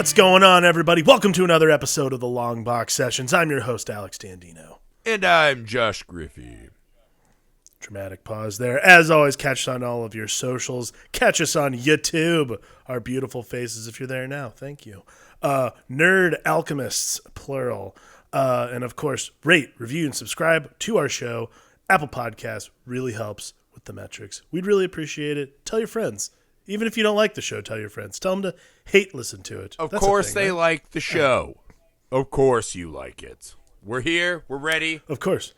What's going on, everybody? Welcome to another episode of the Long Box Sessions. I'm your host, Alex Dandino. And I'm Josh Griffey. Dramatic pause there. As always, catch us on all of your socials. Catch us on YouTube. Our beautiful faces, if you're there now. Thank you. Nerd Alchemists, plural. And, of course, rate, review, and subscribe to our show. Apple Podcasts really helps with the metrics. We'd really appreciate it. Tell your friends. Even if you don't like the show, tell your friends. Tell them to hate listen to it. Of course they like the show. Of course you like it. We're here. We're ready. Of course.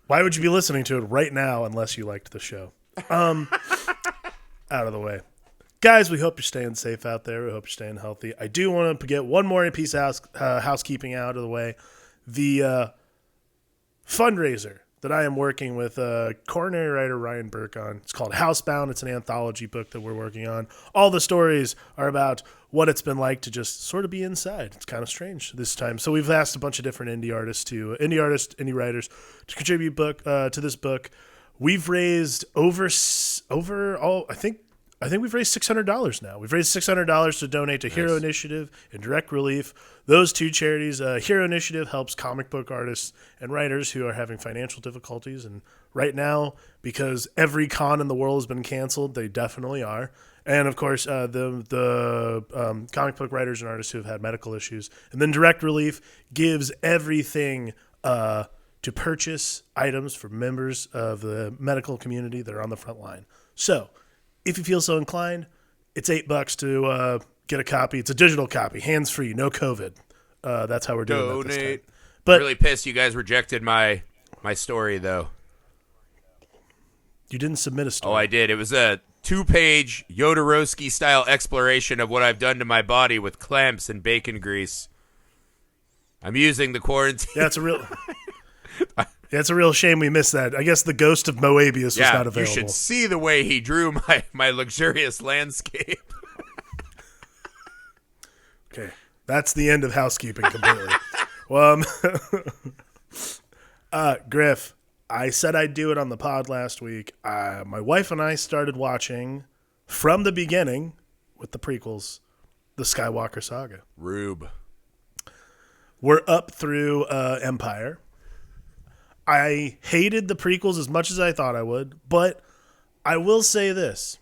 Why would you be listening to it right now unless you liked the show? Out of the way. Guys, we hope you're staying safe out there. We hope you're staying healthy. I do want to get one more piece of housekeeping out of the way. The fundraiser that I am working with coronary writer Ryan Burke on. It's called Housebound. It's an anthology book that we're working on. All the stories are about what it's been like to just sort of be inside. It's kind of strange this time. So we've asked a bunch of different indie writers to contribute to this book. We've raised I think we've raised $600 now. We've raised $600 to donate to Hero Initiative and Direct Relief. Those two charities, Hero Initiative helps comic book artists and writers who are having financial difficulties. And right now, because every con in the world has been canceled, they definitely are. And, of course, the comic book writers and artists who have had medical issues. And then Direct Relief gives everything to purchase items for members of the medical community that are on the front line. So if you feel so inclined, it's $8 to get a copy. It's a digital copy, hands-free, no COVID. That's how we're doing that this time. But I'm really pissed you guys rejected my story, though. You didn't submit a story. Oh, I did. It was a 2-page Jodorowsky-style exploration of what I've done to my body with clamps and bacon grease. I'm using the quarantine. Yeah, it's a real... Yeah, it's a real shame we missed that. I guess the ghost of Moebius was not available. You should see the way he drew my luxurious landscape. Okay, that's the end of housekeeping completely. Well, Griff, I said I'd do it on the pod last week. My wife and I started watching from the beginning with the prequels, the Skywalker saga. Rube. We're up through Empire. I hated the prequels as much as I thought I would, but I will say this.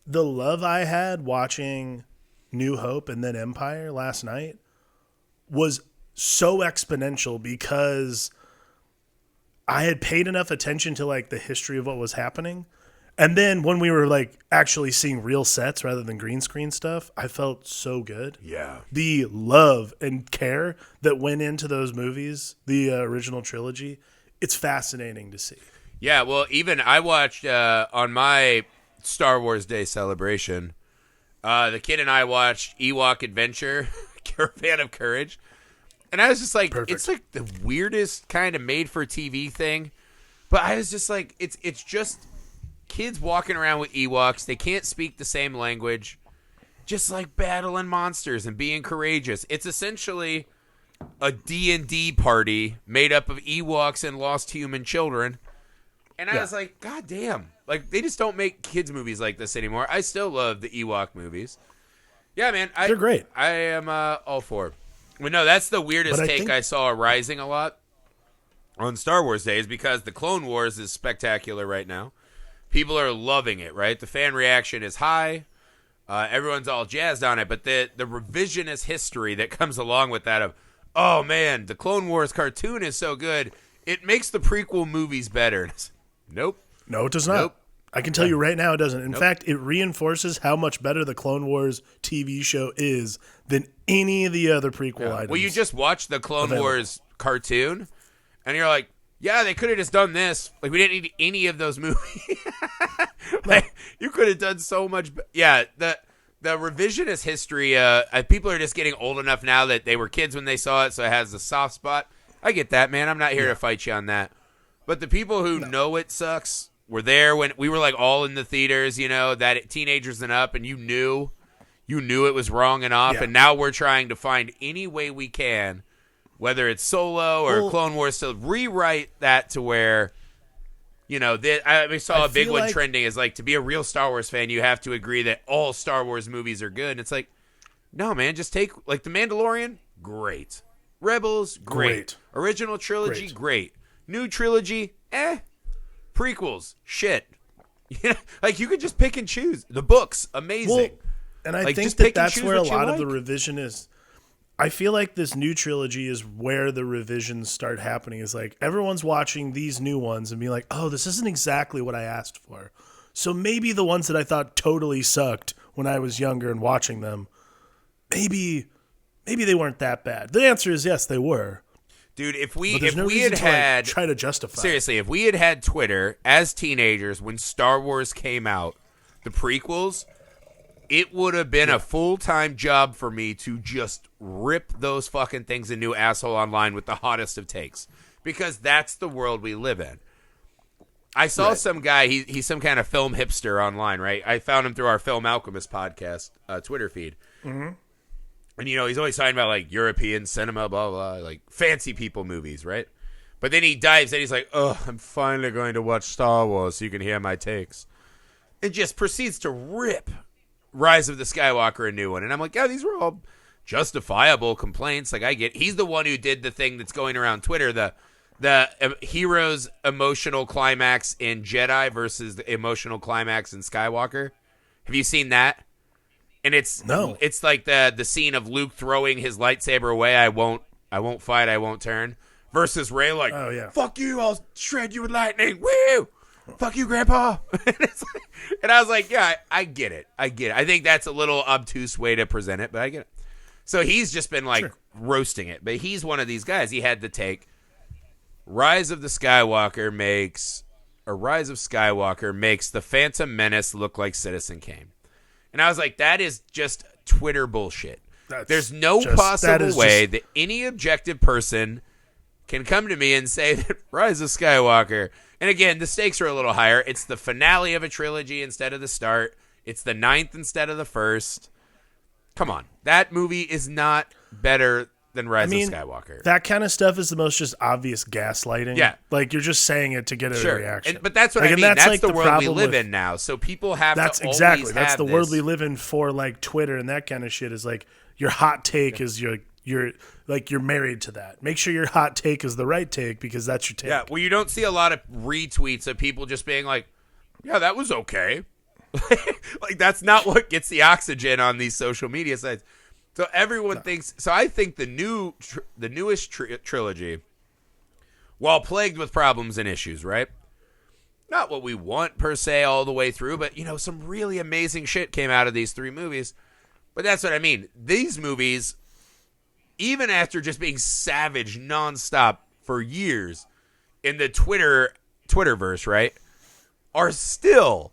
The love I had watching New Hope and then Empire last night was so exponential because I had paid enough attention to like the history of what was happening. And then when we were like actually seeing real sets rather than green screen stuff, I felt so good. Yeah. The love and care that went into those movies, the original trilogy, it's fascinating to see. Yeah, well, even I watched on my Star Wars Day celebration, the kid and I watched Ewok Adventure, Caravan of Courage. And I was just like, Perfect. It's like the weirdest kind of made-for-TV thing. But I was just like, it's just kids walking around with Ewoks. They can't speak the same language. Just like battling monsters and being courageous. It's essentially a D&D party made up of Ewoks and lost human children. And I was like, God damn. Like, they just don't make kids movies like this anymore. I still love the Ewok movies. Yeah, man. They're great. I am all for it. Well, no, that's the weirdest take I saw rising a lot on Star Wars Day is because the Clone Wars is spectacular right now. People are loving it, right? The fan reaction is high. Everyone's all jazzed on it. But the revisionist history that comes along with that of, oh, man, the Clone Wars cartoon is so good, it makes the prequel movies better. Nope. No, it does not. Nope. I can tell you right now it doesn't. In fact, it reinforces how much better the Clone Wars TV show is than any of the other prequel items. Well, you just watch the Clone Wars cartoon, and you're like, yeah, they could have just done this. Like, we didn't need any of those movies. Like, you could have done so much. Yeah, the revisionist history, people are just getting old enough now that they were kids when they saw it, so it has a soft spot. I get that, man. I'm not here to fight you on that. But the people who know it sucks were there when we were like all in the theaters, you know, that teenagers and up, and you knew it was wrong and off, and now we're trying to find any way we can, whether it's Solo or Clone Wars, to rewrite that to where, you know, I saw a big one trending is like, to be a real Star Wars fan, you have to agree that all Star Wars movies are good. And it's like, No, man, just take like The Mandalorian, great. Rebels, great. Original trilogy, great. New trilogy, Prequels, shit. Like you could just pick and choose. The books, amazing. Well, and I like, think that's where a lot of the revision is. I feel like this new trilogy is where the revisions start happening. Is like everyone's watching these new ones and being like, oh, this isn't exactly what I asked for. So maybe the ones that I thought totally sucked when I was younger and watching them, maybe they weren't that bad. The answer is yes, they were. Dude, if we had try to justify seriously, if we had Twitter as teenagers when Star Wars came out, the prequels, it would have been a full-time job for me to just rip those fucking things a new asshole online with the hottest of takes, because that's the world we live in. I saw some guy, he's some kind of film hipster online, right? I found him through our Film Alchemist podcast Twitter feed. Mm-hmm. And, he's always talking about, like, European cinema, blah, blah, like, fancy people movies, right? But then he dives in, he's like, oh, I'm finally going to watch Star Wars so you can hear my takes. And just proceeds to rip Rise of the Skywalker a new one. And I'm like, yeah, these were all justifiable complaints. Like, I get, he's the one who did the thing that's going around Twitter, the hero's emotional climax in Jedi versus the emotional climax in Skywalker. Have you seen that? And it's like the scene of Luke throwing his lightsaber away. I won't fight. I won't turn. Versus Rey like, oh, yeah. Fuck you. I'll shred you with lightning. Woo! Fuck you, Grandpa. And I was like, yeah, I get it. I think that's a little obtuse way to present it, but I get it. So he's just been like roasting it. But he's one of these guys. He had to take Rise of Skywalker makes the Phantom Menace look like Citizen Kane. And I was like, that is just Twitter bullshit. There's no possible way that any objective person can come to me and say that Rise of Skywalker, and again, the stakes are a little higher. It's the finale of a trilogy instead of the start. It's the 9th instead of the 1st. Come on. That movie is not better than Rise of Skywalker. That kind of stuff is the most just obvious gaslighting. Yeah. Like, you're just saying it to get a reaction. But that's what I mean. That's like the world we live in now. So people have that's to exactly. That's the world we live in for, like, Twitter and that kind of shit is like, your hot take is you're married to that. Make sure your hot take is the right take because that's your take. Yeah, well, you don't see a lot of retweets of people just being like, yeah, that was okay. Like, that's not what gets the oxygen on these social media sites. So everyone thinks. So I think the newest trilogy, while plagued with problems and issues, right? Not what we want per se all the way through, but some really amazing shit came out of these 3 movies. But that's what I mean. These movies, even after just being savage nonstop for years in the Twitterverse, right, are still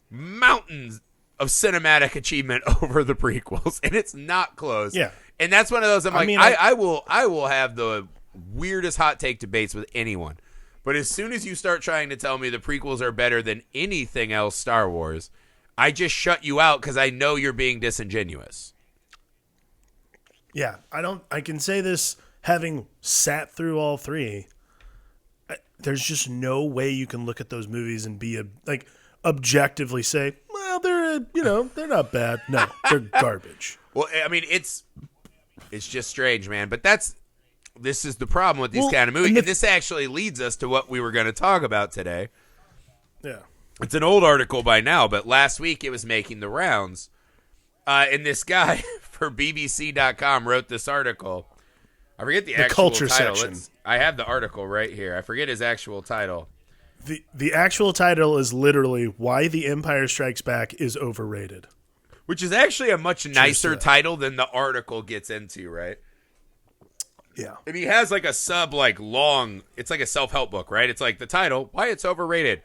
mountains of cinematic achievement over the prequels, and it's not close. Yeah, and that's one of those. I will have the weirdest hot take debates with anyone, but as soon as you start trying to tell me the prequels are better than anything else Star Wars, I just shut you out because I know you're being disingenuous. Yeah, I can say this having sat through all 3. There's just no way you can look at those movies and be objectively say, well, they're not bad. No, they're garbage. Well, I mean, it's just strange, man. But this is the problem with these kind of movies. And this actually leads us to what we were going to talk about today. Yeah. It's an old article by now, but last week it was making the rounds. And this guy for BBC.com wrote this article. I forget the actual culture title. Section. I have the article right here. I forget his actual title. The actual title is literally Why the Empire Strikes Back is Overrated. Which is actually a much nicer title than the article gets into, right? Yeah. And he has like a long, it's like a self-help book, right? It's like the title, Why It's Overrated.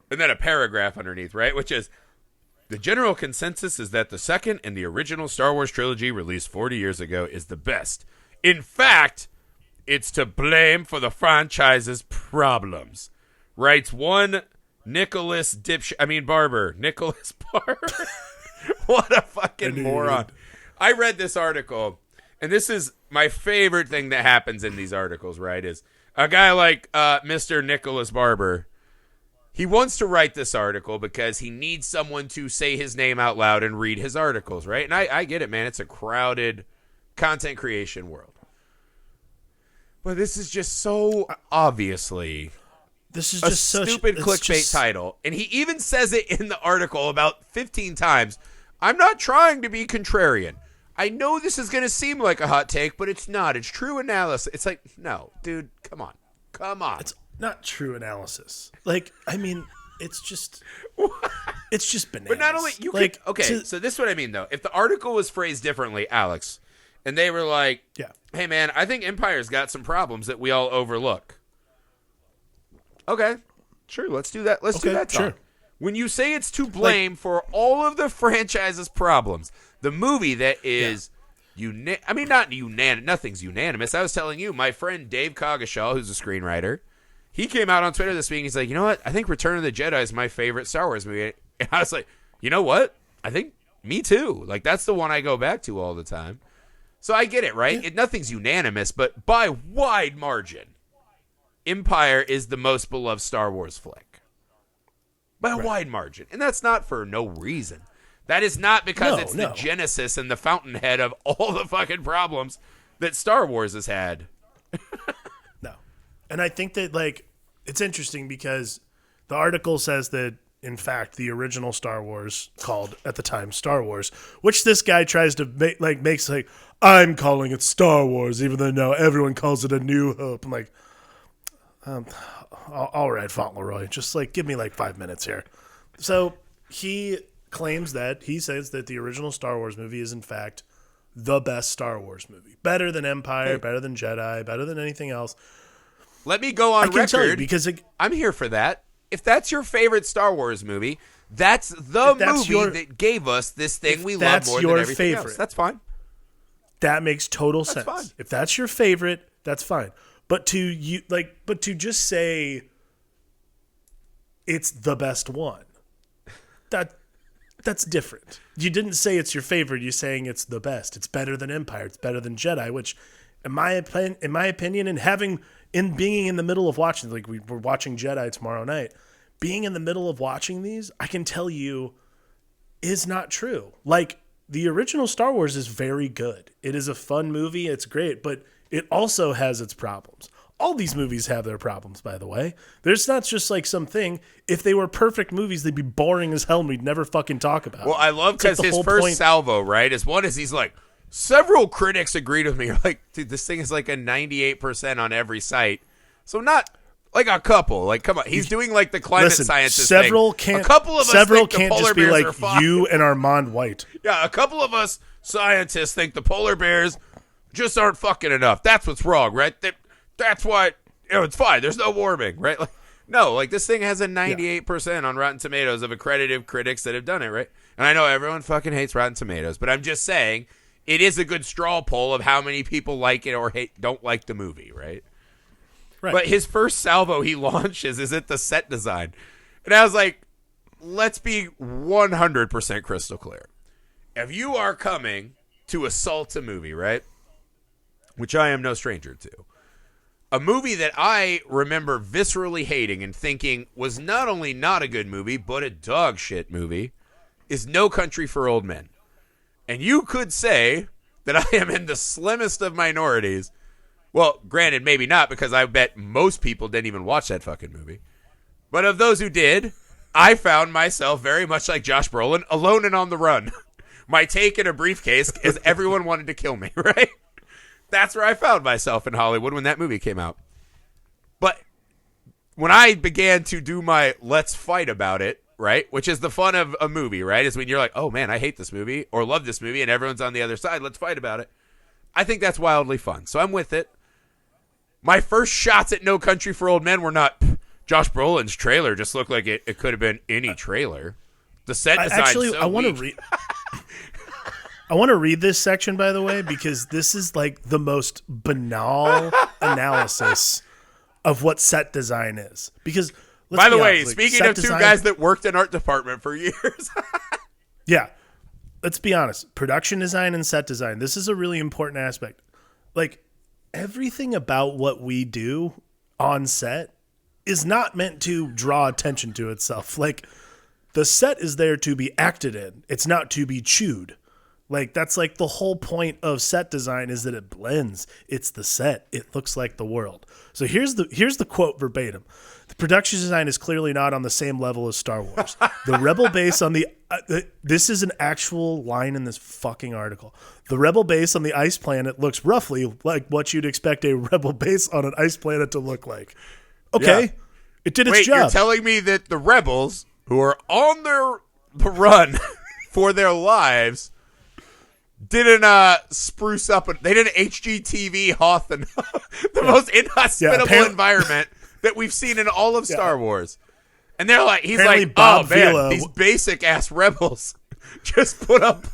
And then a paragraph underneath, right? Which is, the general consensus is that the second and the original Star Wars trilogy released 40 years ago is the best. In fact, it's to blame for the franchise's problems. Writes one Nicholas Barber. Nicholas Barber. What a fucking moron. I read this article, and this is my favorite thing that happens in these articles, right? Is a guy like Mr. Nicholas Barber. he wants to write this article because he needs someone to say his name out loud and read his articles, right? And I get it, man. It's a crowded content creation world. But this is just so obviously this is a just stupid clickbait title. And he even says it in the article about 15 times. I'm not trying to be contrarian. I know this is going to seem like a hot take, but it's not. It's true analysis. It's like, no, dude, come on. Come on. It's not true analysis. Like, I mean, it's just bananas. But not only you like, could, okay, so this is what I mean though. If the article was phrased differently, Alex, and they were like, yeah, hey man, I think Empire's got some problems that we all overlook. Okay, sure, let's do that. Let's do that talk. Sure. When you say it's to blame for all of the franchise's problems, the movie that is, not unanimous. Nothing's unanimous. I was telling you, my friend Dave Coggeshall, who's a screenwriter, he came out on Twitter this week and he's like, you know what? I think Return of the Jedi is my favorite Star Wars movie. And I was like, you know what? I think me too. Like, that's the one I go back to all the time. So I get it, right? Yeah. Nothing's unanimous, but by wide margin, Empire is the most beloved Star Wars flick. By a wide margin. And that's not for no reason. That is not because it's the genesis and the fountainhead of all the fucking problems that Star Wars has had. No. And I think that, like, it's interesting because the article says that, in fact, the original Star Wars, called at the time Star Wars, which this guy tries to makes like, I'm calling it Star Wars, even though no, everyone calls it A New Hope. I'm like, all right, Fauntleroy, just like give me like 5 minutes here. So he says that the original Star Wars movie is in fact the best Star Wars movie, better than Empire, better than Jedi, better than anything else. Let me go on record because I'm here for that. If that's your favorite Star Wars movie, that's the movie that gave us this thing we love more than everything else. That's fine. That makes total sense. Fine. If that's your favorite, that's fine. But to just say it's the best one, that's different. You didn't say it's your favorite. You're saying it's the best. It's better than Empire. It's better than Jedi. Which, in my opinion, and being in the middle of watching, like we're watching Jedi tomorrow night, being in the middle of watching these, I can tell you, is not true. Like, the original Star Wars is very good. It is a fun movie. It's great, but it also has its problems. All these movies have their problems, by the way. There's not just like something. If they were perfect movies, they'd be boring as hell and we'd never fucking talk about it. Well, I love because his first salvo, right, is he's like, several critics agreed with me. You're like, dude, this thing is like a 98% on every site. So not like a couple. Like, come on. He's doing like the climate scientist thing. A couple of us think the polar bears are fine. You and Armand White. Yeah, a couple of us scientists think the polar bears just aren't fucking enough. That's what's wrong, right? That's why it's fine. There's no warming, right? Like, no, like this thing has a 98% on Rotten Tomatoes of accredited critics that have done it, right? And I know everyone fucking hates Rotten Tomatoes, but I'm just saying it is a good straw poll of how many people like it or don't like the movie, right? Right. But his first salvo he launches is at the set design. And I was like, let's be 100% crystal clear. If you are coming to assault a movie, right? Which I am no stranger to. A movie that I remember viscerally hating and thinking was not only not a good movie, but a dog shit movie, is No Country for Old Men. And you could say that I am in the slimmest of minorities. Well, granted, maybe not, because I bet most people didn't even watch that fucking movie. But of those who did, I found myself very much like Josh Brolin, alone and on the run. My take in a briefcase is everyone wanted to kill me, right? That's where I found myself in Hollywood when that movie came out. But when I began to do my let's fight about it, right, which is the fun of a movie, right, is when you're like, oh, man, I hate this movie or love this movie, and everyone's on the other side. Let's fight about it. I think that's wildly fun. So I'm with it. My first shots at No Country for Old Men were not Josh Brolin's trailer. Just looked like it could have been any trailer. The set design. I want to read. I want to read this section, by the way, because this is like the most banal analysis of what set design is. Because, by the way, speaking of two guys that worked in art department for years. Yeah. Let's be honest. Production design and set design. This is a really important aspect. Like, everything about what we do on set is not meant to draw attention to itself. Like, the set is there to be acted in. It's not to be chewed. Like, that's like the whole point of set design is that it blends. It's the set. It looks like the world. So here's the quote verbatim. The production design is clearly not on the same level as Star Wars. The Rebel base on the this is an actual line in this fucking article. The Rebel base on the ice planet looks roughly like what you'd expect a Rebel base on an ice planet to look like. Okay, yeah. It did its job. You're telling me that the Rebels, who are on the run for their lives, didn't spruce up? They didn't HGTV Hoth and the most inhospitable environment that we've seen in all of Star Wars. And they're like, he's apparently like, Bob oh man, Vila, these basic ass rebels just put up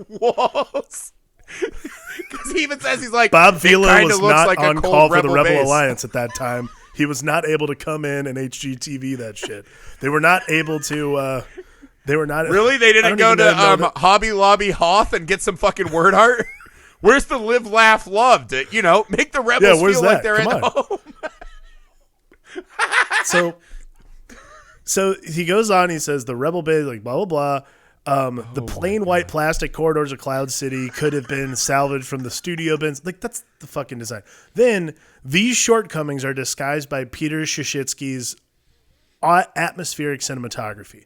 walls. Because he even says, he's like, Bob Vila was not like on call for the Rebel base. Alliance at that time. He was not able to come in and HGTV that shit. They were not able to. They were not really. They didn't go to Hobby Lobby Hoth and get some fucking word art. Where's the live, laugh, love to make the rebels feel like they're at home? So he goes on. He says the Rebel base, like blah blah blah. The plain white plastic corridors of Cloud City could have been salvaged from the studio bins. Like, that's the fucking design. Then these shortcomings are disguised by Peter Shishitsky's atmospheric cinematography.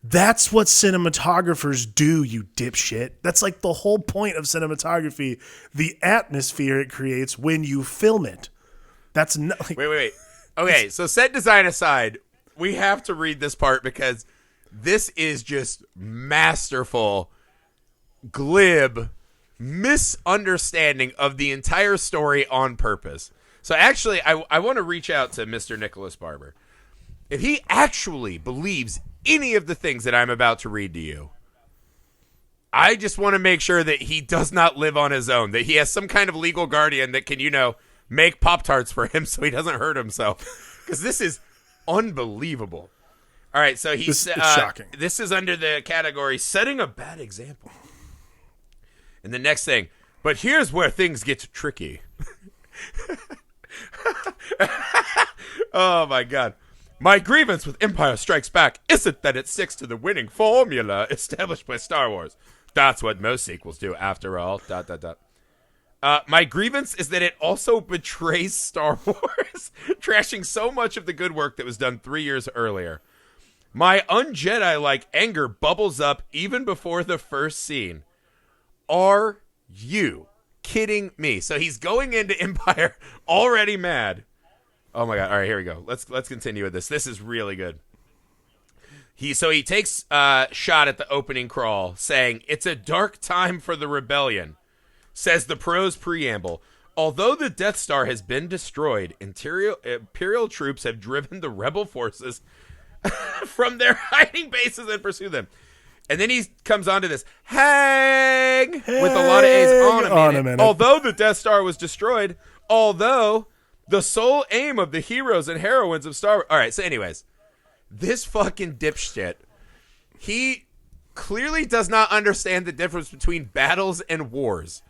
That's what cinematographers do, you dipshit. That's like the whole point of cinematography. The atmosphere it creates when you film it. That's not like, wait. Okay, so set design aside, we have to read this part because this is just masterful, glib misunderstanding of the entire story on purpose. So actually, I want to reach out to Mr. Nicholas Barber. If he actually believes any of the things that I'm about to read to you, I just want to make sure that he does not live on his own, that he has some kind of legal guardian that can, make Pop-Tarts for him so he doesn't hurt himself. Because this is unbelievable. All right, so he's shocking. This is under the category setting a bad example. And the next thing, but here's where things get tricky. Oh my God. My grievance with Empire Strikes Back isn't that it sticks to the winning formula established by Star Wars. That's what most sequels do, after all. ... My grievance is that it also betrays Star Wars, trashing so much of the good work that was done 3 years earlier. My un-Jedi-like anger bubbles up even before the first scene. Are you kidding me? So he's going into Empire already mad. Oh my God! All right, here we go. Let's continue with this. This is really good. He takes a shot at the opening crawl, saying it's a dark time for the rebellion. Says the prose preamble. Although the Death Star has been destroyed, Imperial troops have driven the rebel forces from their hiding bases and pursue them. And then he comes on to this hang with a lot of A's on a minute. Although the Death Star was destroyed, although the sole aim of the heroes and heroines of Star Wars. All right, so anyways, this fucking dipshit, he clearly does not understand the difference between battles and wars,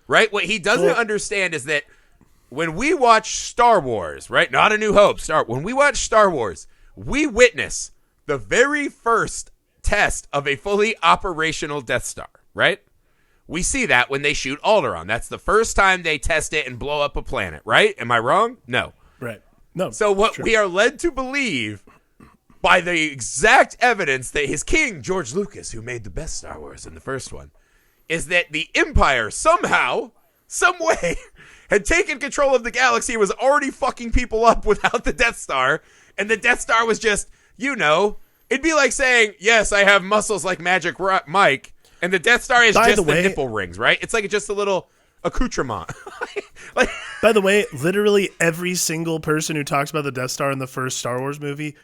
right? What he doesn't understand is that when we watch Star Wars, right, not A New Hope, when we watch Star Wars, we witness the very first test of a fully operational Death Star, right? We see that when they shoot Alderaan. That's the first time they test it and blow up a planet, right? Am I wrong? No. Right. No. So what we are led to believe by the exact evidence that his king, George Lucas, who made the best Star Wars in the first one, is that the Empire somehow, some way, had taken control of the galaxy and was already fucking people up without the Death Star, and the Death Star was just, it'd be like saying, yes, I have muscles like Magic Mike, and the Death Star is just the nipple rings, right? It's like just a little accoutrement. By the way, literally every single person who talks about the Death Star in the first Star Wars movie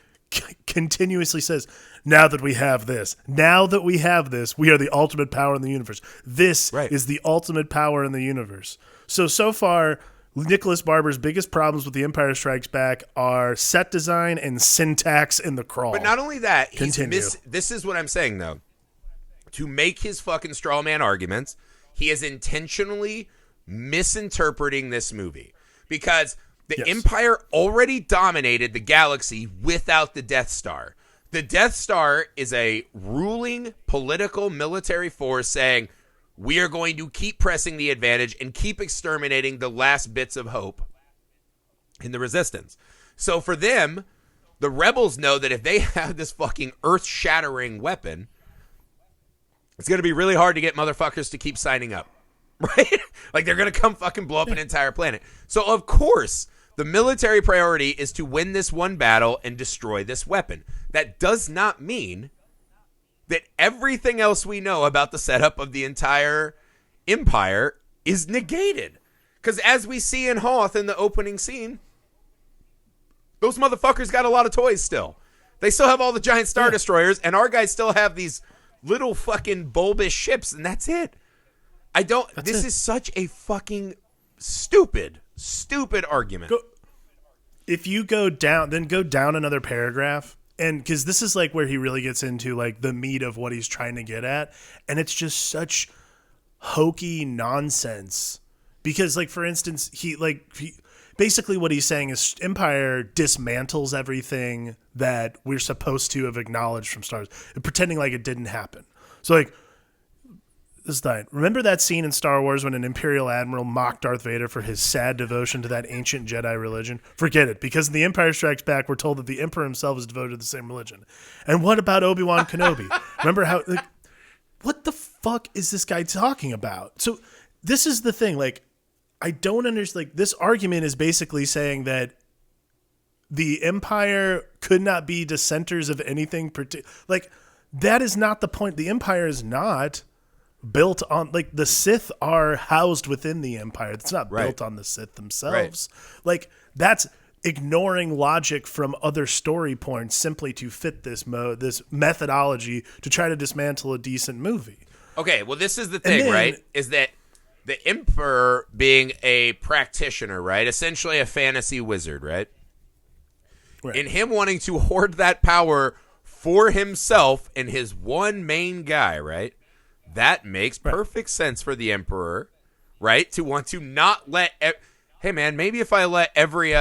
continuously says, now that we have this, we are the ultimate power in the universe. This is the ultimate power in the universe. So far, Nicholas Barber's biggest problems with The Empire Strikes Back are set design and syntax in the crawl. But not only that, this is what I'm saying, though. To make his fucking straw man arguments, he is intentionally misinterpreting this movie. Because The Empire already dominated the galaxy without the Death Star. The Death Star is a ruling political military force saying, we are going to keep pressing the advantage and keep exterminating the last bits of hope in the resistance. So for them, the rebels know that if they have this fucking earth-shattering weapon, it's going to be really hard to get motherfuckers to keep signing up. Right? Like, they're going to come fucking blow up an entire planet. So, of course, the military priority is to win this one battle and destroy this weapon. That does not mean that everything else we know about the setup of the entire Empire is negated. Because as we see in Hoth in the opening scene, those motherfuckers got a lot of toys still. They still have all the giant Star Destroyers, and our guys still have these little fucking bulbous ships, and that's it. This is such a fucking stupid argument. If you go down, then go down another paragraph, and because this is like where he really gets into like the meat of what he's trying to get at, and it's just such hokey nonsense. Because, like, for instance, he basically what he's saying is Empire dismantles everything that we're supposed to have acknowledged from Star Wars, pretending like it didn't happen. So, like, this time, remember that scene in Star Wars when an Imperial Admiral mocked Darth Vader for his sad devotion to that ancient Jedi religion? Forget it, because in The Empire Strikes Back, we're told that the Emperor himself is devoted to the same religion. And what about Obi-Wan Kenobi? Remember how... Like, what the fuck is this guy talking about? So, this is the thing, like, I don't understand. Like, this argument is basically saying that the Empire could not be dissenters of anything. Like, that is not the point. The Empire is not built on, like, the Sith are housed within the Empire. It's not built on the Sith themselves. Right. Like, that's ignoring logic from other story points simply to fit this methodology to try to dismantle a decent movie. Okay, well, this is the thing, right? Is that the Emperor being a practitioner, right? Essentially a fantasy wizard, right? And him wanting to hoard that power for himself and his one main guy, right? That makes perfect sense for the Emperor, right? To want to not let... hey, man, maybe if I let every,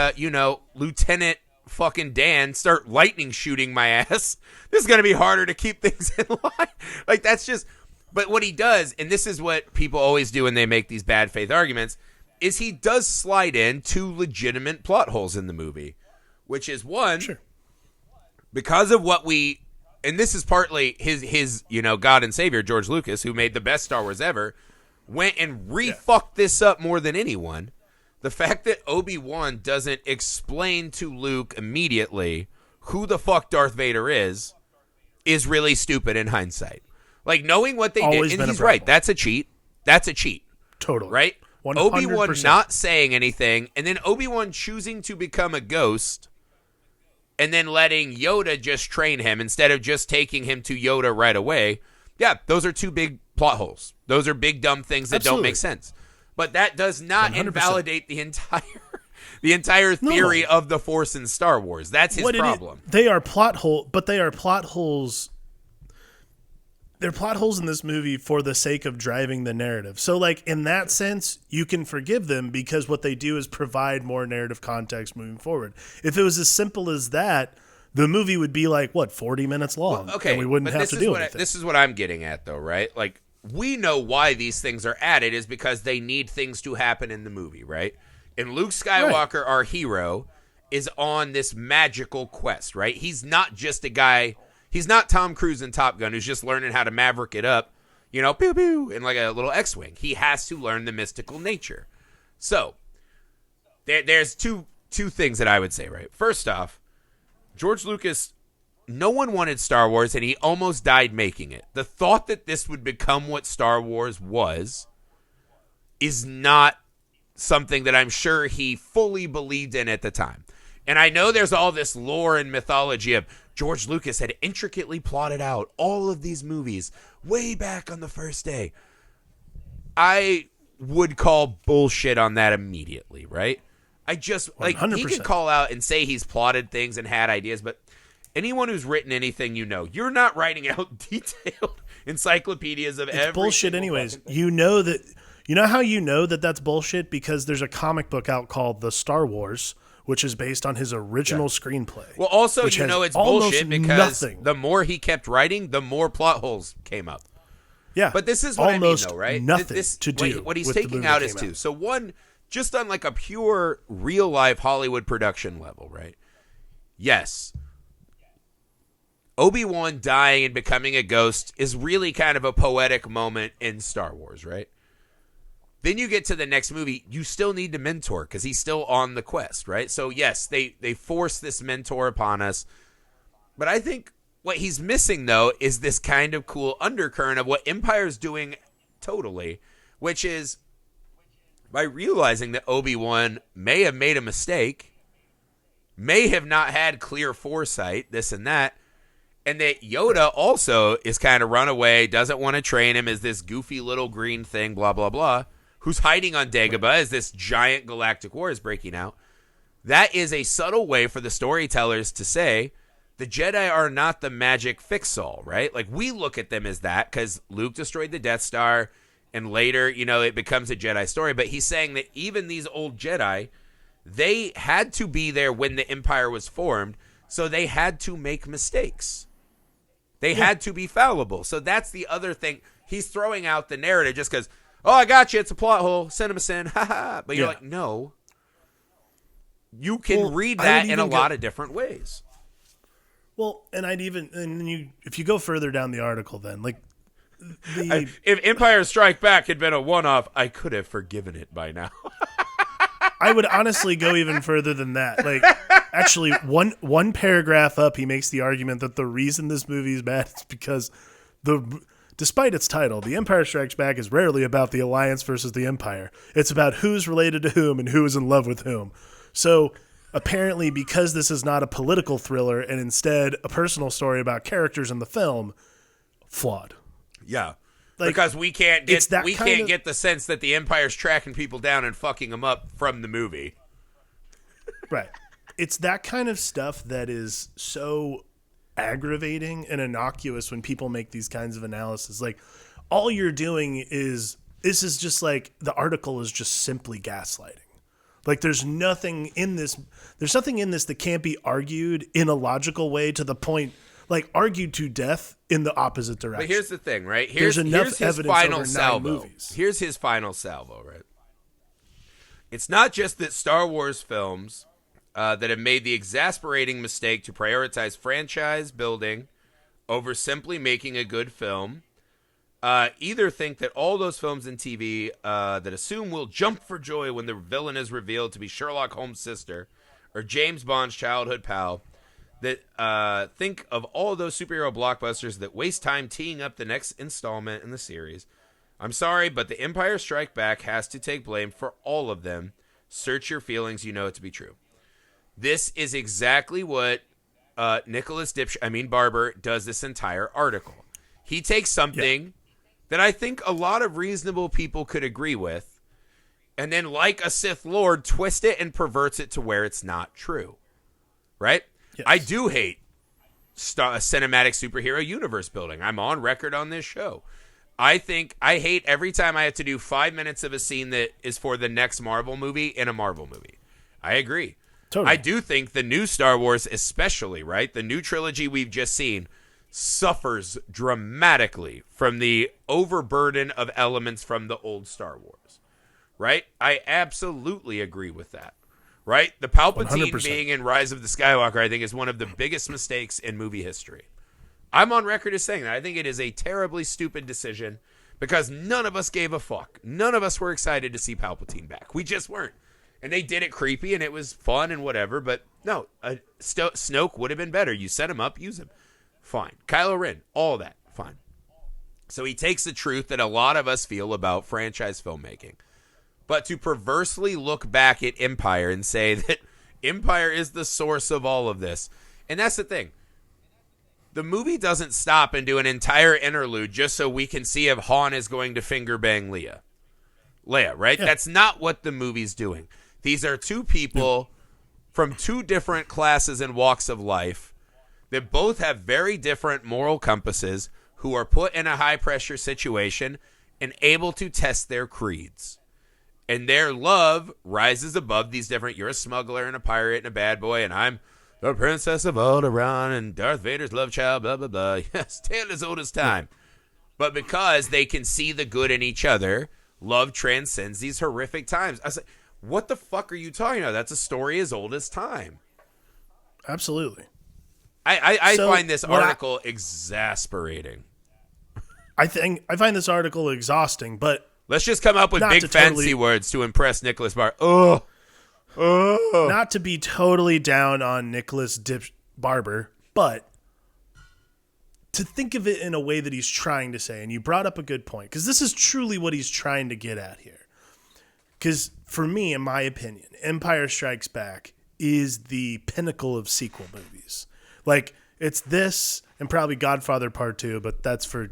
Lieutenant fucking Dan start lightning shooting my ass, this is going to be harder to keep things in line. Like, that's just... But what he does, and this is what people always do when they make these bad faith arguments, is he does slide in two legitimate plot holes in the movie, which is one, because of what we, and this is partly his God and Savior, George Lucas, who made the best Star Wars ever, went and re-fucked this up more than anyone. The fact that Obi-Wan doesn't explain to Luke immediately who the fuck Darth Vader is really stupid in hindsight. Like, knowing what they did, and he's right, that's a cheat. That's a cheat. Totally. Right? 100%. Obi-Wan not saying anything, and then Obi-Wan choosing to become a ghost, and then letting Yoda just train him instead of just taking him to Yoda right away. Yeah, those are two big plot holes. Those are big, dumb things that don't make sense. But that does not 100%. Invalidate the entire theory of the Force in Star Wars. That's his problem. They are plot holes. They're plot holes in this movie for the sake of driving the narrative. So, like, in that sense, you can forgive them because what they do is provide more narrative context moving forward. If it was as simple as that, the movie would be like, 40 minutes long? Well, okay, and we wouldn't have to do anything. This is what I'm getting at, though, right? Like, we know why these things are added is because they need things to happen in the movie, right? And Luke Skywalker, our hero, is on this magical quest, right? He's not just a guy... He's not Tom Cruise in Top Gun who's just learning how to maverick it up, pew pew, in like a little X-Wing. He has to learn the mystical nature. So, there's two things that I would say, right? First off, George Lucas, no one wanted Star Wars, and he almost died making it. The thought that this would become what Star Wars was is not something that I'm sure he fully believed in at the time. And I know there's all this lore and mythology of George Lucas had intricately plotted out all of these movies way back on the first day. I would call bullshit on that immediately, right? I just, like, 100%. He can call out and say he's plotted things and had ideas, but anyone who's written anything, you're not writing out detailed encyclopedias of every bullshit anyways. You know You know how you know that that's bullshit? Because there's a comic book out called The Star Wars, which is based on his original screenplay. Well, also, which you has know it's almost bullshit because nothing. the more he kept writing, the more plot holes came up. Yeah, But this is what almost I mean, though, right? Nothing to do. What he's with the taking movie out that is came two. So one, just on like a pure real life Hollywood production level, right? Yes, Obi-Wan dying and becoming a ghost is really kind of a poetic moment in Star Wars, right? Then you get to the next movie, you still need to mentor because he's still on the quest, right? So yes, they force this mentor upon us. But I think what he's missing, though, is this kind of cool undercurrent of what Empire's doing totally, which is by realizing that Obi-Wan may have made a mistake, may have not had clear foresight, this and that, and that Yoda also is kind of run away, doesn't want to train him as this goofy little green thing, blah, blah, blah, who's hiding on Dagobah as this giant galactic war is breaking out. That is a subtle way for the storytellers to say the Jedi are not the magic fix-all, right? Like, we look at them as that because Luke destroyed the Death Star, and later, you know, it becomes a Jedi story. But he's saying that even these old Jedi, they had to be there when the Empire was formed, so they had to make mistakes. They had to be fallible. So that's the other thing. He's throwing out the narrative just because, oh, I got you. It's a plot hole. Cinema sin. Ha ha. But you're like, no. You can read that in a lot of different ways. Well, and if you go further down the article, then like if Empire Strike Back had been a one-off, I could have forgiven it by now. I would honestly go even further than that. Like, actually, one paragraph up, he makes the argument that the reason this movie is bad is because despite its title, The Empire Strikes Back is rarely about the Alliance versus the Empire. It's about who's related to whom and who is in love with whom. So apparently, because this is not a political thriller and instead a personal story about characters in the film, flawed. Yeah. Like, because we can't get get the sense that the Empire's tracking people down and fucking them up from the movie. Right. It's that kind of stuff that is so aggravating and innocuous when people make these kinds of analysis. Like, all you're doing is, this is just like, the article is just simply gaslighting. Like, there's nothing in this that can't be argued in a logical way to the point, like, argued to death in the opposite direction. But here's the thing, right? There's enough his evidence final over 9 salvo. movies. Here's his final salvo, right? It's not just that Star Wars films that have made the exasperating mistake to prioritize franchise building over simply making a good film. Either think that all those films and TV that assume we'll jump for joy when the villain is revealed to be Sherlock Holmes' sister or James Bond's childhood pal, that think of all those superhero blockbusters that waste time teeing up the next installment in the series. I'm sorry, but The Empire Strike Back has to take blame for all of them. Search your feelings, you know it to be true. This is exactly what Nicholas Barber does this entire article. He takes something that I think a lot of reasonable people could agree with, and then, like a Sith Lord, twist it and perverts it to where it's not true. Right? Yes. I do hate cinematic superhero universe building. I'm on record on this show. I hate every time I have to do 5 minutes of a scene that is for the next Marvel movie in a Marvel movie. I agree. Totally. I do think the new Star Wars, especially, right? The new trilogy we've just seen suffers dramatically from the overburden of elements from the old Star Wars, right? I absolutely agree with that, right? The Palpatine 100%. Being in Rise of the Skywalker, I think, is one of the biggest mistakes in movie history. I'm on record as saying that. I think it is a terribly stupid decision because none of us gave a fuck. None of us were excited to see Palpatine back. We just weren't. And they did it creepy and it was fun and whatever, but no, Snoke would have been better. You set him up, use him. Fine. Kylo Ren, all that, fine. So he takes the truth that a lot of us feel about franchise filmmaking. But to perversely look back at Empire and say that Empire is the source of all of this. And that's the thing. The movie doesn't stop and do an entire interlude just so we can see if Han is going to finger bang Leia, right? Yeah. That's not what the movie's doing. These are two people from two different classes and walks of life that both have very different moral compasses, who are put in a high-pressure situation and able to test their creeds. And their love rises above these different, you're a smuggler and a pirate and a bad boy, and I'm the princess of Alderaan and Darth Vader's love child, blah, blah, blah. Yes, tale as old as time. But because they can see the good in each other, love transcends these horrific times. I was like, what the fuck are you talking about? That's a story as old as time. Absolutely. I find this article exasperating. I find this article exhausting, but let's just come up with big fancy words to impress Nicholas Barber. Oh. Not to be totally down on Nicholas Barber, but to think of it in a way that he's trying to say, and you brought up a good point, because this is truly what he's trying to get at here. Because for me, in my opinion, Empire Strikes Back is the pinnacle of sequel movies. Like, it's this and probably Godfather Part 2, but that's for,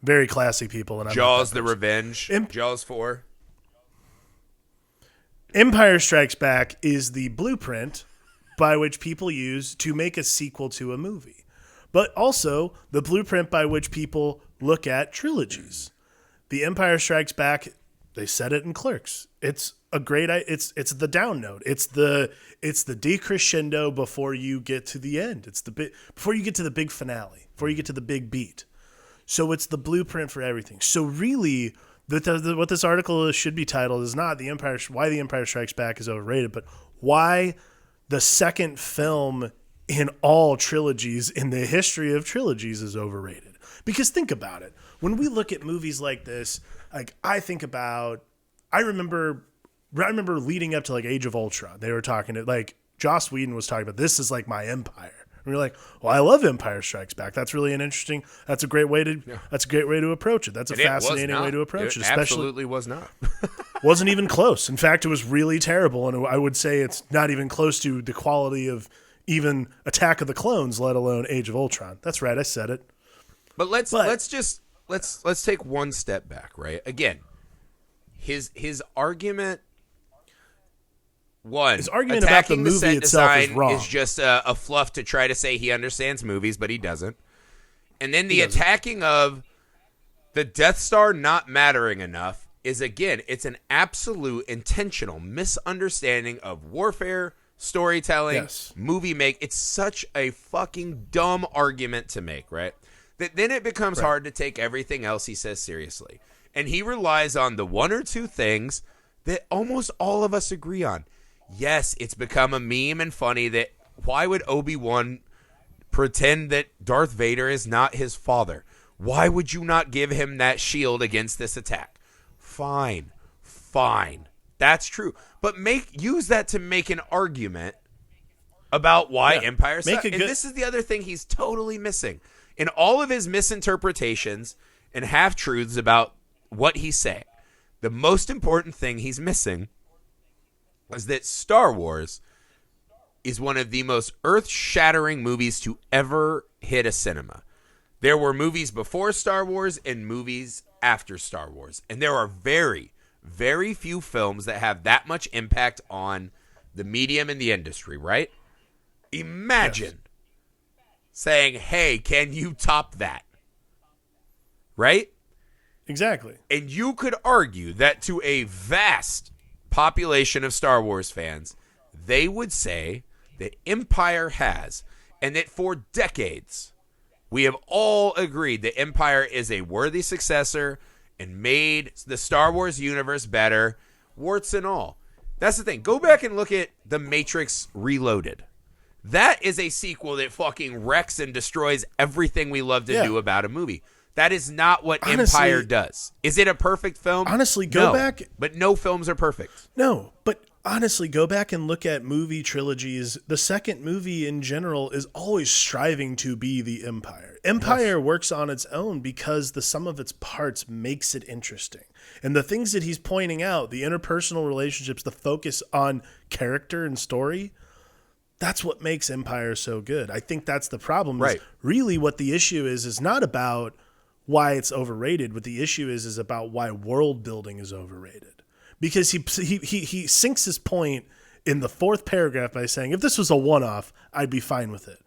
very classy people. And Jaws the Revenge. Jaws 4. Empire Strikes Back is the blueprint by which people use to make a sequel to a movie, but also the blueprint by which people look at trilogies. The Empire Strikes Back, they said it in Clerks. It's a great. It's the down note. It's the decrescendo before you get to the end. It's before you get to the big finale. Before you get to the big beat. So it's the blueprint for everything. So really, what this article should be titled is not why the Empire Strikes Back is overrated, but why the second film in all trilogies in the history of trilogies is overrated. Because think about it. When we look at movies like this, like I remember leading up to like Age of Ultron, they were talking to like Joss Whedon was talking about this is like my empire. And we're like, well, I love Empire Strikes Back. That's really that's a great way to approach it. That's a fascinating way to approach it. Especially absolutely was not. Wasn't even close. In fact, it was really terrible. And I would say it's not even close to the quality of even Attack of the Clones, let alone Age of Ultron. That's right. I said it. But let's take one step back, right? Again, his argument about the movie itself is wrong. Is just a fluff to try to say he understands movies, but he doesn't. And then the attacking of the Death Star not mattering enough is, again, it's an absolute intentional misunderstanding of warfare, storytelling, movie make. It's such a fucking dumb argument to make, right? That then it becomes hard to take everything else he says seriously. And he relies on the one or two things that almost all of us agree on. Yes, it's become a meme and funny that why would Obi-Wan pretend that Darth Vader is not his father? Why would you not give him that shield against this attack? Fine. That's true. But use that to make an argument about why Empire sucks. And this is the other thing he's totally missing. In all of his misinterpretations and half-truths about what he's saying, the most important thing he's missing is that Star Wars is one of the most earth-shattering movies to ever hit a cinema. There were movies before Star Wars and movies after Star Wars. And there are very, very few films that have that much impact on the medium and the industry, right? Imagine saying, hey, can you top that? Right? Exactly. And you could argue that to a vast population of Star Wars fans, they would say that Empire has, and that for decades, we have all agreed that Empire is a worthy successor and made the Star Wars universe better, warts and all. That's the thing. Go back and look at The Matrix Reloaded. That is a sequel that fucking wrecks and destroys everything we love to do about a movie. That is not what Empire does. Is it a perfect film? Honestly, go back. But no films are perfect. No, but honestly, go back and look at movie trilogies. The second movie in general is always striving to be the Empire. Empire works on its own because the sum of its parts makes it interesting. And the things that he's pointing out, the interpersonal relationships, the focus on character and story, that's what makes Empire so good. I think that's the problem. Right. Really what the issue is not about why it's overrated. What the issue is about why world building is overrated. Because he sinks his point in the fourth paragraph by saying, if this was a one-off, I'd be fine with it.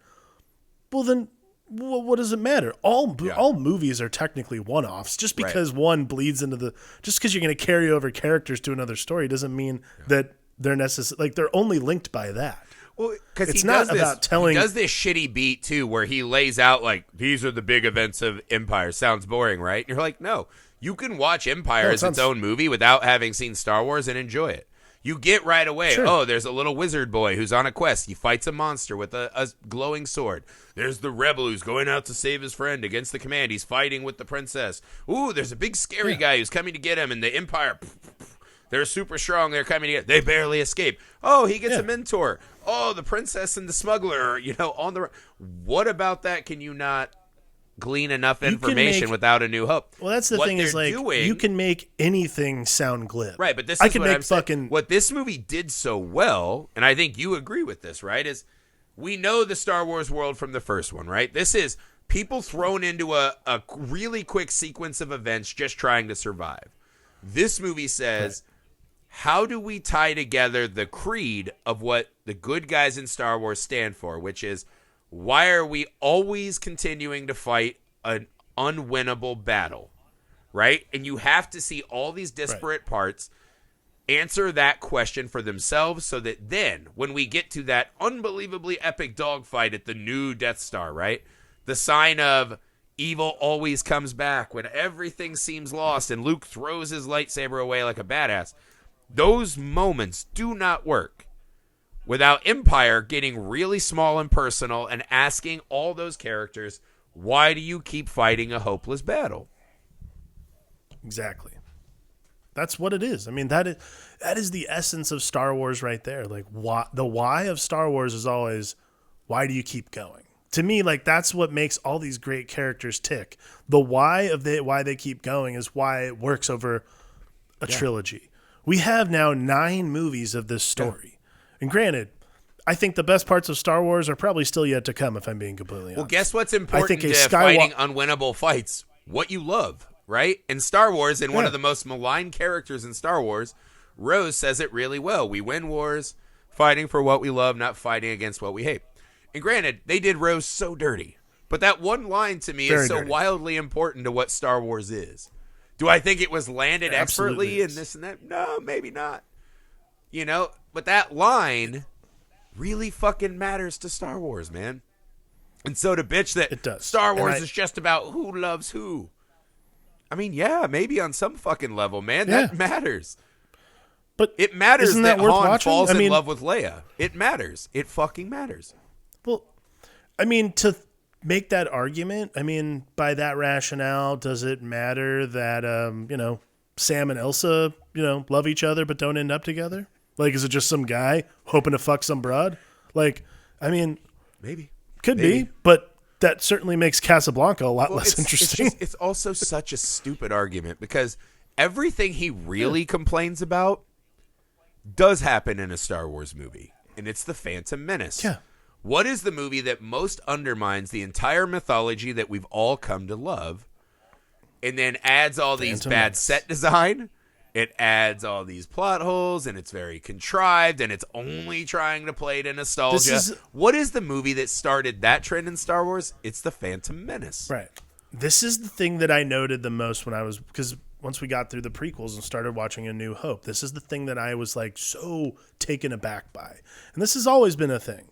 Well, then well, what does it matter? All movies are technically one-offs. Just because one bleeds into just because you're going to carry over characters to another story doesn't mean that they're necessary. Like, they're only linked by that. Well, because it's not about telling. He does this shitty beat too, where he lays out like, these are the big events of Empire. Sounds boring, right? And you're like, no, you can watch Empire as its own movie without having seen Star Wars and enjoy it. You get right away, there's a little wizard boy who's on a quest. He fights a monster with a glowing sword. There's the rebel who's going out to save his friend against the command. He's fighting with the princess. Ooh, there's a big scary guy who's coming to get him, and the Empire, they're super strong. They're coming to get him. They barely escape. Oh, he gets a mentor. Oh, the princess and the smuggler are, on the... What about that can you not glean enough information without A New Hope? Well, that's the thing is, like, you can make anything sound glib. Right, but this is what I'm saying. What this movie did so well, and I think you agree with this, right, is we know the Star Wars world from the first one, right? This is people thrown into a really quick sequence of events just trying to survive. This movie says... Right. How do we tie together the creed of what the good guys in Star Wars stand for, which is why are we always continuing to fight an unwinnable battle, right? And you have to see all these disparate parts answer that question for themselves so that then when we get to that unbelievably epic dogfight at the new Death Star, right? The sign of evil always comes back when everything seems lost and Luke throws his lightsaber away like a badass. Those moments do not work without Empire getting really small and personal and asking all those characters, why do you keep fighting a hopeless battle? Exactly. That's what it is. I mean, that is the essence of Star Wars right there. Like, the why of Star Wars is always, why do you keep going? To me, like, that's what makes all these great characters tick. The why they keep going is why it works over a trilogy. We have now 9 movies of this story. Yeah. And granted, I think the best parts of Star Wars are probably still yet to come, if I'm being completely honest. Well, guess what's important to fighting unwinnable fights? What you love, right? In Star Wars, and one of the most maligned characters in Star Wars, Rose says it really well. We win wars fighting for what we love, not fighting against what we hate. And granted, they did Rose so dirty. But that one line to me is so wildly important to what Star Wars is. Do I think it was landed expertly and this and that? No, maybe not. But that line really fucking matters to Star Wars, man. And so to bitch that it does. Star Wars is just about who loves who. I mean, yeah, maybe on some fucking level, man. That matters. But it matters that Han falls in love with Leia. It matters. It fucking matters. Well, I mean, to make that argument, I mean, by that rationale, does it matter that Sam and Elsa love each other but don't end up together? Like, is it just some guy hoping to fuck some broad? Like, I mean, maybe could be, but that certainly makes Casablanca a lot less interesting. It's also such a stupid argument because everything he really complains about does happen in a Star Wars movie, and it's The Phantom Menace. Yeah. What is the movie that most undermines the entire mythology that we've all come to love and then adds all these bad set design? It adds all these plot holes, and it's very contrived, and it's only trying to play to nostalgia. What is the movie that started that trend in Star Wars? It's The Phantom Menace. Right. This is the thing that I noted the most because once we got through the prequels and started watching A New Hope, this is the thing that I was like so taken aback by. And this has always been a thing,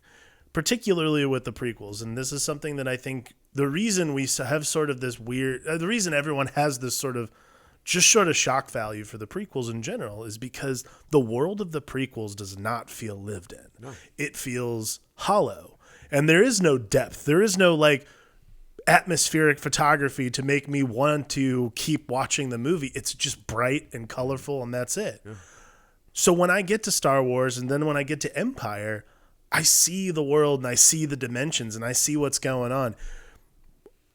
particularly with the prequels. And this is something that I think the reason we have sort of this weird, the reason everyone has this sort of shock value for the prequels in general is because the world of the prequels does not feel lived in. No. It feels hollow. And there is no depth. There is no like atmospheric photography to make me want to keep watching the movie. It's just bright and colorful, and that's it. Yeah. So when I get to Star Wars and then when I get to Empire, I see the world and I see the dimensions and I see what's going on.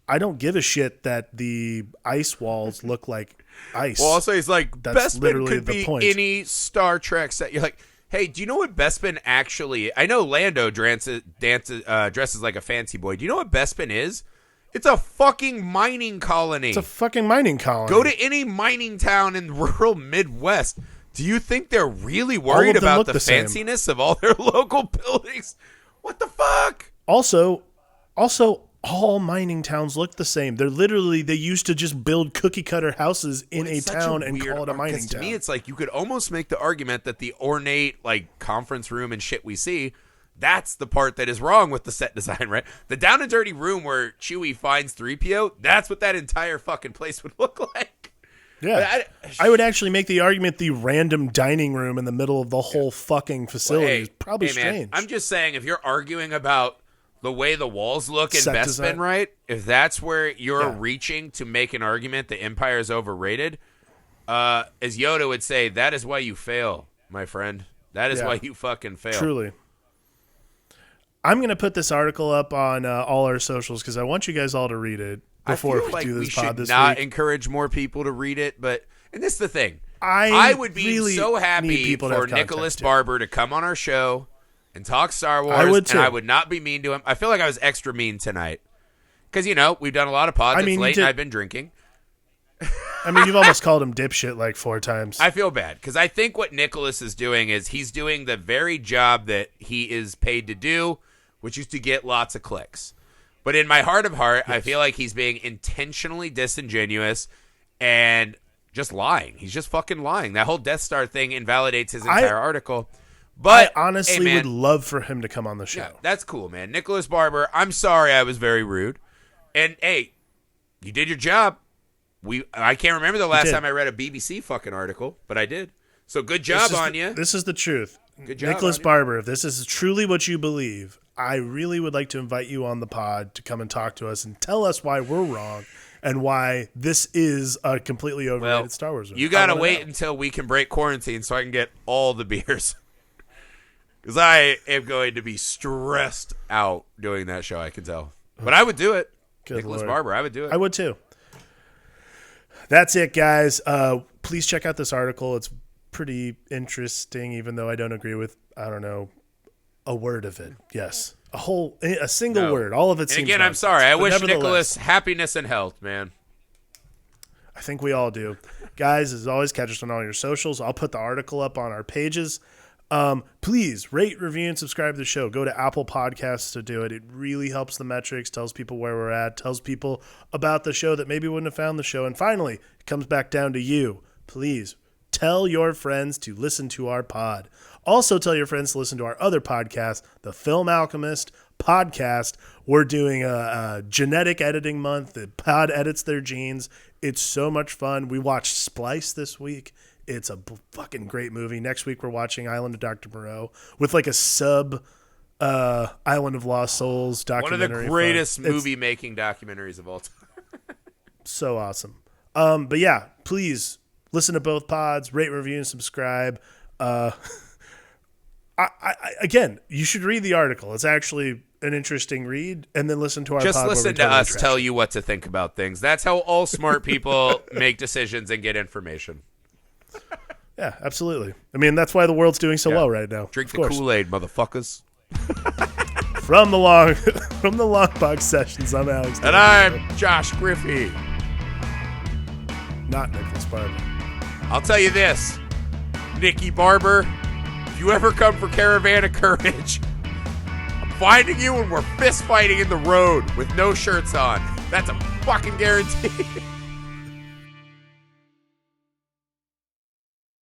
I don't give a shit that the ice walls look like ice. Well, also he's like, Bespin could be any Star Trek set. You're like, hey, do you know what Bespin actually... I know Lando dresses like a fancy boy. Do you know what Bespin is? It's a fucking mining colony. It's a fucking mining colony. Go to any mining town in rural Midwest. Do you think they're really worried about the fanciness of all their local buildings? What the fuck? Also, all mining towns look the same. They used to just build cookie cutter houses in a town and call it a mining to town. me, it's like you could almost make the argument that the ornate like conference room and shit we see, that's the part that is wrong with the set design, right? The down and dirty room where Chewie finds 3PO, that's what that entire fucking place would look like. Yeah. I would actually make the argument the random dining room in the middle of the whole fucking facility is probably strange. Man, I'm just saying, if you're arguing about the way the walls look in Set Bespin, design. right? If that's where you're reaching to make an argument the Empire is overrated, as Yoda would say, that is why you fail, my friend. That is why you fucking fail. Truly. I'm going to put this article up on all our socials because I want you guys all to read it before we do this pod this week. We should not encourage more people to read it, and this is the thing. I would be really so happy for Nicholas Barber to come on our show and talk Star Wars. I would too. And I would not be mean to him. I feel like I was extra mean tonight because, we've done a lot of pods. It's late and I've been drinking. I mean, you've almost called him dipshit like 4 times. I feel bad because I think what Nicholas is doing is he's doing the very job that he is paid to do, which is to get lots of clicks. But in my heart of heart, I feel like he's being intentionally disingenuous and just lying. He's just fucking lying. That whole Death Star thing invalidates his entire article. But I honestly would love for him to come on the show. Yeah, that's cool, man. Nicholas Barber, I'm sorry I was very rude. And, hey, you did your job. I can't remember the last time I read a BBC fucking article, but I did. So good job on you. This is the truth. Good job, Nicholas Barber, if this is truly what you believe, I really would like to invite you on the pod to come and talk to us and tell us why we're wrong and why this is a completely overrated Star Wars movie. You got to wait until we can break quarantine so I can get all the beers. Because I am going to be stressed out doing that show, I can tell. But I would do it. Nicholas Barber, I would do it. I would too. That's it, guys. Please check out this article. It's pretty interesting, even though I don't agree with, a word of it. Yes. A single word. All of it seems And again, nonsense. I'm sorry. I But wish nevertheless, Nicholas happiness and health, man. I think we all do. Guys, as always, catch us on all your socials. I'll put the article up on our pages. Please rate, review, and subscribe to the show. Go to Apple Podcasts to do it. It really helps the metrics, tells people where we're at, tells people about the show that maybe wouldn't have found the show. And finally, it comes back down to you. Please tell your friends to listen to our pod. Also tell your friends to listen to our other podcast, the Film Alchemist podcast. We're doing a genetic editing month. The pod edits their genes. It's so much fun. We watched Splice this week. It's a fucking great movie. Next week, we're watching Island of Dr. Moreau with like a sub Island of Lost Souls documentary. One of the greatest movie-making documentaries of all time. So awesome. But yeah, please listen to both pods, rate, review, and subscribe. Again, you should read the article. It's actually an interesting read, and then listen to our Just pod listen to us tell you what to think about things. That's how all smart people make decisions and get information. Yeah, absolutely. I mean, that's why the world's doing so well right now. Drink the Kool-Aid, motherfuckers. From the long box sessions, I'm Alex. And I'm Josh Griffey. Not Nicholas Barber. I'll tell you this, Nicky Barber, if you ever come for Caravan of Courage, I'm finding you and we're fist fighting in the road with no shirts on. That's a fucking guarantee.